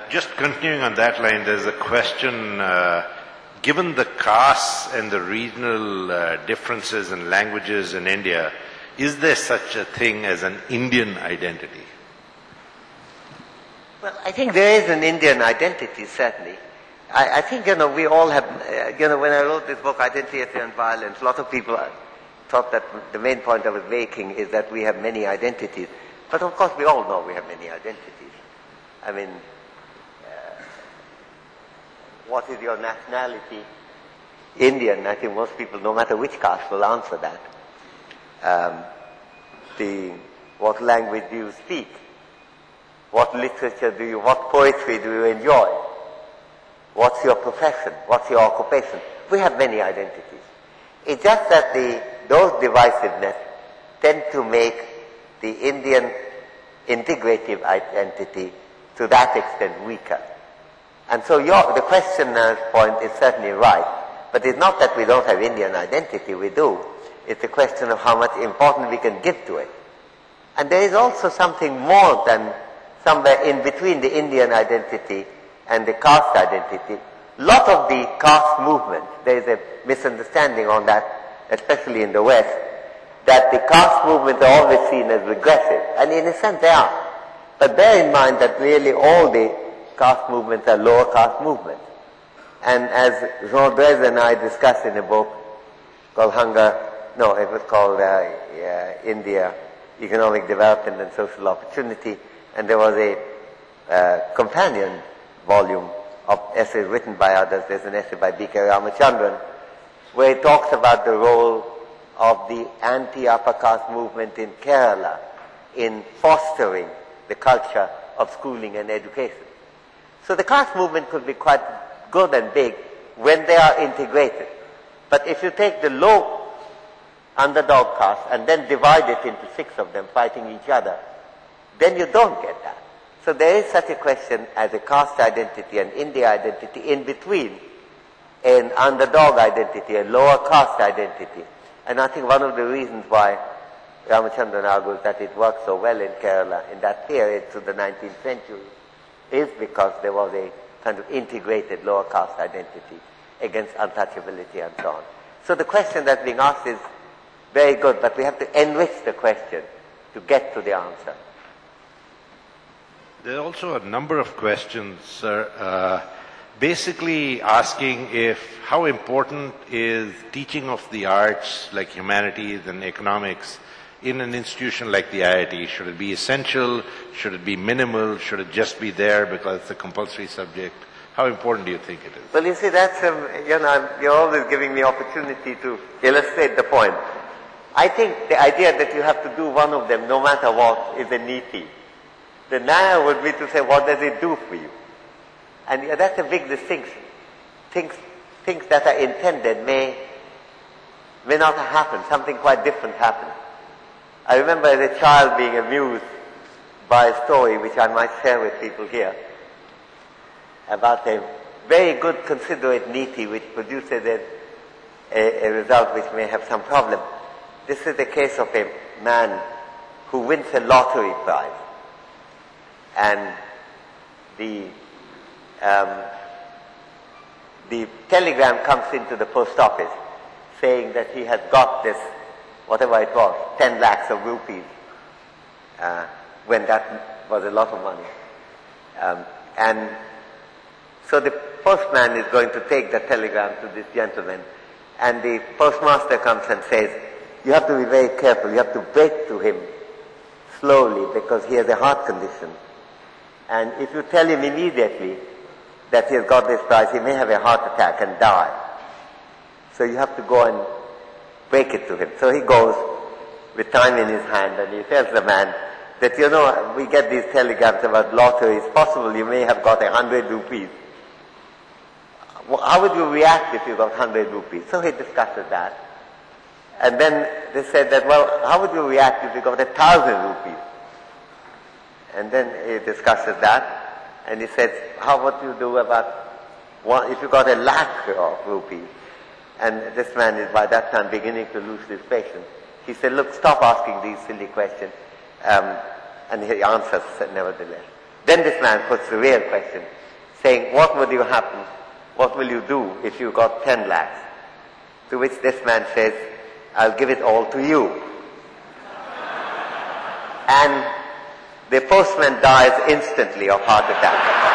Just continuing on that line, there's a question, given the castes and the regional differences in languages in India, is there such a thing as an Indian identity? Well, I think there is an Indian identity, certainly. I think, we all have, when I wrote this book, Identity and Violence, a lot of people thought that the main point I was making is that we have many identities. But of course, we all know we have many identities. I mean, what is your nationality? Indian. I think most people, no matter which caste, will answer that. What language do you speak? What literature what poetry do you enjoy? What's your profession? What's your occupation? We have many identities. It's just that those divisiveness tend to make the Indian integrative identity to that extent weaker. And so the questioner's point is certainly right. But it's not that we don't have Indian identity, we do. It's a question of how much importance we can give to it. And there is also something more than somewhere in between the Indian identity and the caste identity. A lot of the caste movement, there is a misunderstanding on that, especially in the West, that the caste movements are always seen as regressive. And in a sense they are. But bear in mind that really all the caste movements are lower caste movements. And as Jean Drèze and I discussed in a book called it was called India, Economic Development and Social Opportunity, and there was a companion volume of essays written by others. There's an essay by B.K. Ramachandran, where he talks about the role of the anti-upper caste movement in Kerala in fostering the culture of schooling and education. So the caste movement could be quite good and big when they are integrated. But if you take the low underdog caste and then divide it into 6 of them fighting each other, then you don't get that. So there is such a question as a caste identity and India identity in between an underdog identity, a lower caste identity. And I think one of the reasons why Ramachandran argues that it worked so well in Kerala in that period through the 19th century is because there was a kind of integrated lower caste identity against untouchability and so on. So the question that's being asked is very good, but we have to enrich the question to get to the answer. There are also a number of questions, sir, basically asking how important is teaching of the arts like humanities and economics in an institution like the IIT. Should it be essential? Should it be minimal? Should it just be there because it's a compulsory subject? How important do you think it is? Well, you see, that's, you're always giving me opportunity to illustrate the point. I think the idea that you have to do one of them no matter what is a niti. The naya would be to say, what does it do for you? And that's a big distinction. Things that are intended may not happen. Something quite different happens. I remember as a child being amused by a story which I might share with people here about a very good considerate niti which produces a result which may have some problem. This is the case of a man who wins a lottery prize. And the telegram comes into the post office saying that he has got this, whatever it was, 10 lakhs of rupees, when that was a lot of money. And so the postman is going to take the telegram to this gentleman, and the postmaster comes and says, you have to be very careful, you have to break to him slowly because he has a heart condition. And if you tell him immediately that he has got this prize, he may have a heart attack and die. So you have to go and break it to him. So he goes with time in his hand and he tells the man that, we get these telegrams about lottery. It's possible you may have got 100 rupees. How would you react if you got 100 rupees? So he discusses that. And then they said that, how would you react if you got 1,000 rupees? And then he discusses that. And he said, what do you do about if you got 1,00,000 of rupees? And this man is by that time beginning to lose his patience. He said, look, stop asking these silly questions. And he answers nevertheless. Then this man puts the real question, saying, what would you happen, what will you do if you got 10 lakhs? To which this man says, I'll give it all to you. And the postman dies instantly of heart attack.